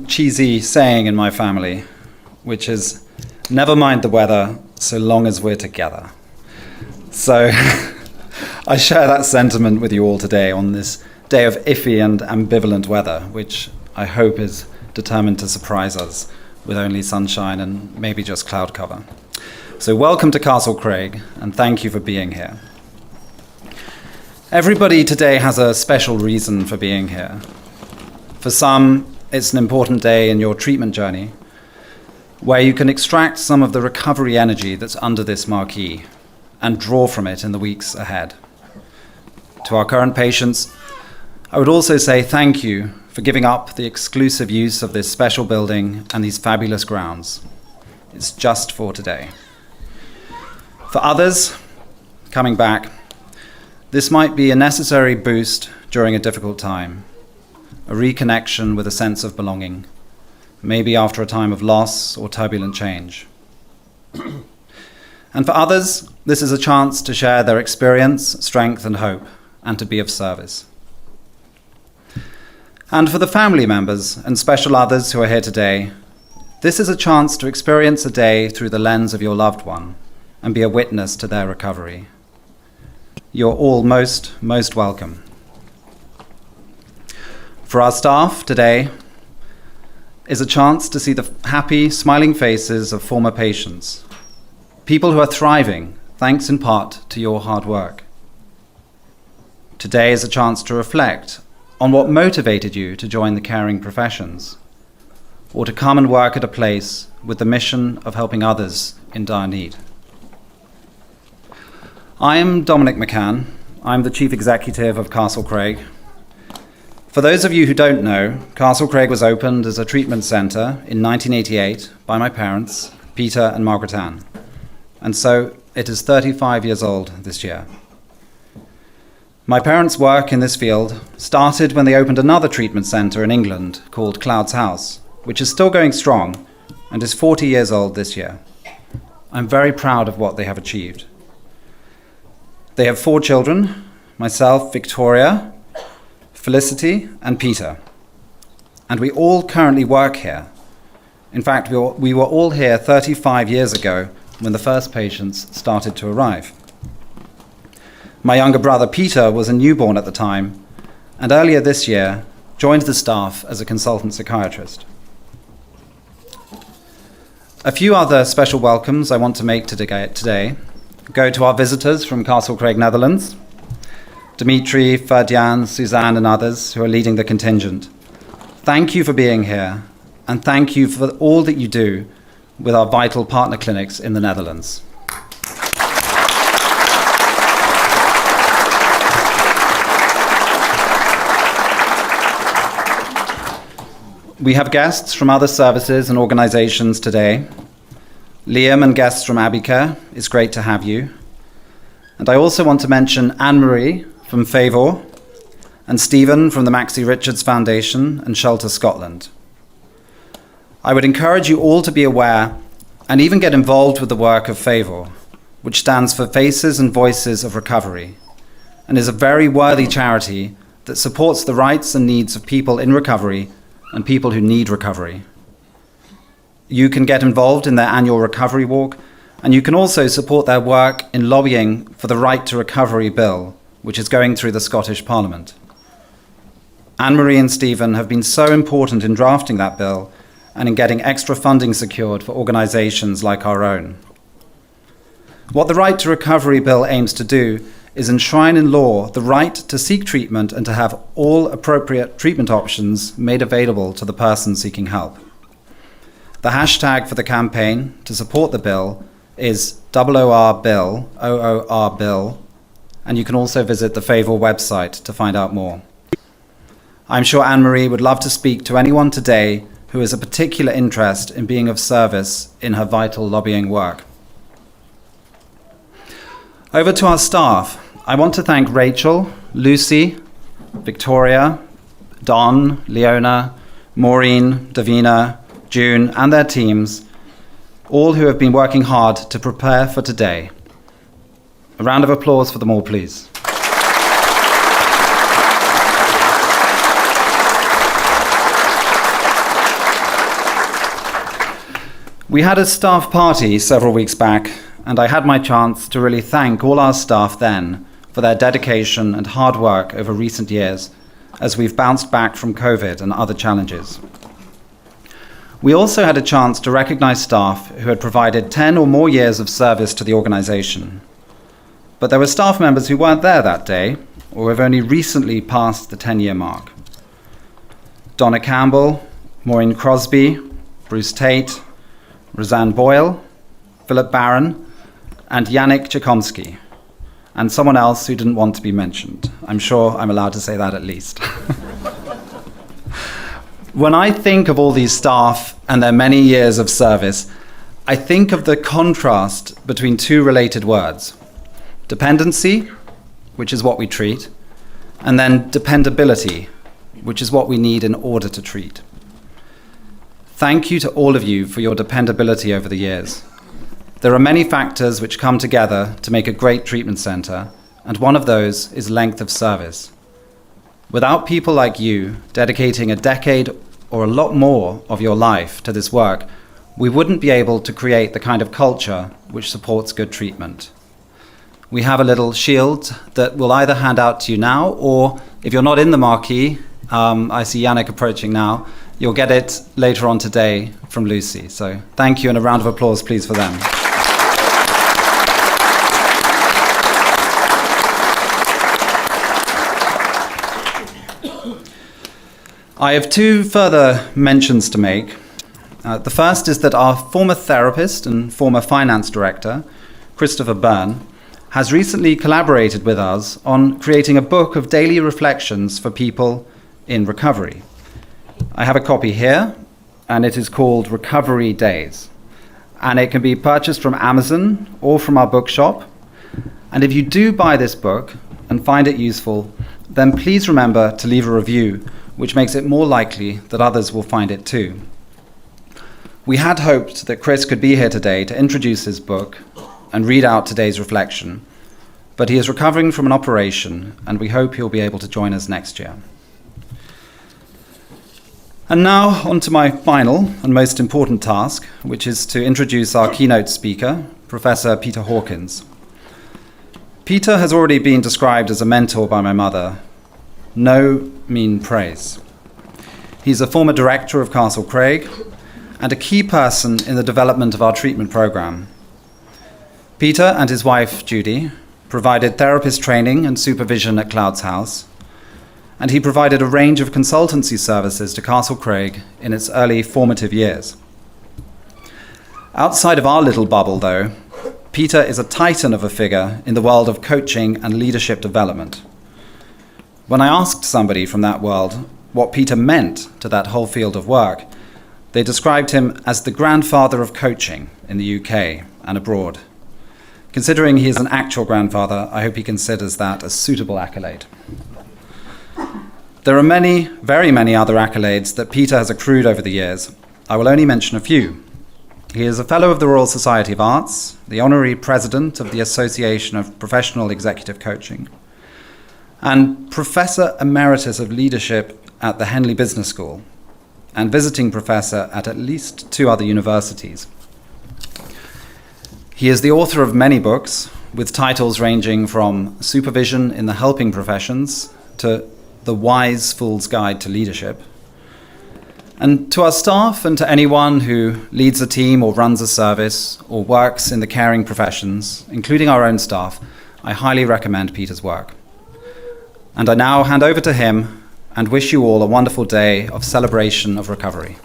cheesy saying in my family, which is, never mind the weather, so long as we're together. So I share that sentiment with you all today on this day of iffy and ambivalent weather, which I hope is determined to surprise us with only sunshine and maybe just cloud cover. So welcome to Castle Craig, and thank you for being here. Everybody today has a special reason for being here. For some, it's an important day in your treatment journey, where you can extract some of the recovery energy that's under this marquee and draw from it in the weeks ahead. To our current patients, I would also say thank you for giving up the exclusive use of this special building and these fabulous grounds. It's just for today. For others, coming back, this might be a necessary boost during a difficult time, a reconnection with a sense of belonging, maybe after a time of loss or turbulent change. And for others, this is a chance to share their experience, strength, and hope, and to be of service. And for the family members and special others who are here today, this is a chance to experience a day through the lens of your loved one and be a witness to their recovery. You're all most welcome. For our staff today is a chance to see the happy, smiling faces of former patients, people who are thriving thanks in part to your hard work. Today is a chance to reflect on what motivated you to join the caring professions, or to come and work at a place with the mission of helping others in dire need. I am Dominic McCann. I'm the Chief Executive of Castle Craig. For those of you who don't know, Castle Craig was opened as a treatment centre in 1988 by my parents, Peter and Margaret Ann. And so it is 35 years old this year. My parents' work in this field started when they opened another treatment centre in England called Cloud's House, which is still going strong and is 40 years old this year. I'm very proud of what they have achieved. They have 4 children, myself, Victoria, Felicity, and Peter. And we all currently work here. In fact, we were all here 35 years ago when the first patients started to arrive. My younger brother Peter was a newborn at the time, and earlier this year joined the staff as a consultant psychiatrist. A few other special welcomes I want to make today go to our visitors from Castle Craig, Netherlands, Dimitri, Ferdian, Suzanne, and others who are leading the contingent. Thank you for being here, and thank you for all that you do with our vital partner clinics in the Netherlands. We have guests from other services and organizations today. Liam and guests from Abicare, it's great to have you. And I also want to mention Anne-Marie from Favour and Stephen from the Maxie Richards Foundation and Shelter Scotland. I would encourage you all to be aware and even get involved with the work of Favour, which stands for Faces and Voices of Recovery, and is a very worthy charity that supports the rights and needs of people in recovery and people who need recovery. You can get involved in their annual recovery walk, and you can also support their work in lobbying for the Right to Recovery Bill, which is going through the Scottish Parliament. Anne-Marie and Stephen have been so important in drafting that bill and in getting extra funding secured for organisations like our own. What the Right to Recovery Bill aims to do is enshrine in law the right to seek treatment and to have all appropriate treatment options made available to the person seeking help. The hashtag for the campaign to support the bill is OORBill, OORBill, and you can also visit the Favour website to find out more. I'm sure Anne-Marie would love to speak to anyone today who has a particular interest in being of service in her vital lobbying work. Over to our staff. I want to thank Rachel, Lucy, Victoria, Don, Leona, Maureen, Davina, June, and their teams, all who have been working hard to prepare for today. A round of applause for them all, please. We had a staff party several weeks back, and I had my chance to really thank all our staff then for their dedication and hard work over recent years as we've bounced back from COVID and other challenges. We also had a chance to recognize staff who had provided 10 or more years of service to the organization. But there were staff members who weren't there that day, or have only recently passed the 10-year mark. Donna Campbell, Maureen Crosby, Bruce Tate, Roseanne Boyle, Philip Barron, and Yannick Tchaikovsky, and someone else who didn't want to be mentioned. I'm sure I'm allowed to say that at least. When I think of all these staff and their many years of service, I think of the contrast between two related words: dependency, which is what we treat, and then dependability, which is what we need in order to treat. Thank you to all of you for your dependability over the years. There are many factors which come together to make a great treatment centre, and one of those is length of service. Without people like you dedicating a decade or a lot more of your life to this work, we wouldn't be able to create the kind of culture which supports good treatment. We have a little shield that we'll either hand out to you now, or if you're not in the marquee, I see Yannick approaching now, you'll get it later on today from Lucy. So thank you, and a round of applause please for them. I have two further mentions to make. The first is that our former therapist and former finance director, Christopher Byrne, has recently collaborated with us on creating a book of daily reflections for people in recovery. I have a copy here, and it is called Recovery Days. And it can be purchased from Amazon or from our bookshop. And if you do buy this book and find it useful, then please remember to leave a review, which makes it more likely that others will find it too. We had hoped that Chris could be here today to introduce his book and read out today's reflection, but he is recovering from an operation, and we hope he'll be able to join us next year. And now on to my final and most important task, which is to introduce our keynote speaker, Professor Peter Hawkins. Peter has already been described as a mentor by my mother. No mean praise. He's a former director of Castle Craig and a key person in the development of our treatment program. Peter and his wife, Judy, provided therapist training and supervision at Clouds House, and he provided a range of consultancy services to Castle Craig in its early formative years. Outside of our little bubble, though, Peter is a titan of a figure in the world of coaching and leadership development. When I asked somebody from that world what Peter meant to that whole field of work, they described him as the grandfather of coaching in the UK and abroad. Considering he is an actual grandfather, I hope he considers that a suitable accolade. There are many, very many other accolades that Peter has accrued over the years. I will only mention a few. He is a Fellow of the Royal Society of Arts, the Honorary President of the Association of Professional Executive Coaching, and Professor Emeritus of Leadership at the Henley Business School, and Visiting Professor at least 2 other universities. He is the author of many books, with titles ranging from Supervision in the Helping Professions to The Wise Fool's Guide to Leadership. And to our staff and to anyone who leads a team or runs a service or works in the caring professions, including our own staff, I highly recommend Peter's work. And I now hand over to him and wish you all a wonderful day of celebration of recovery.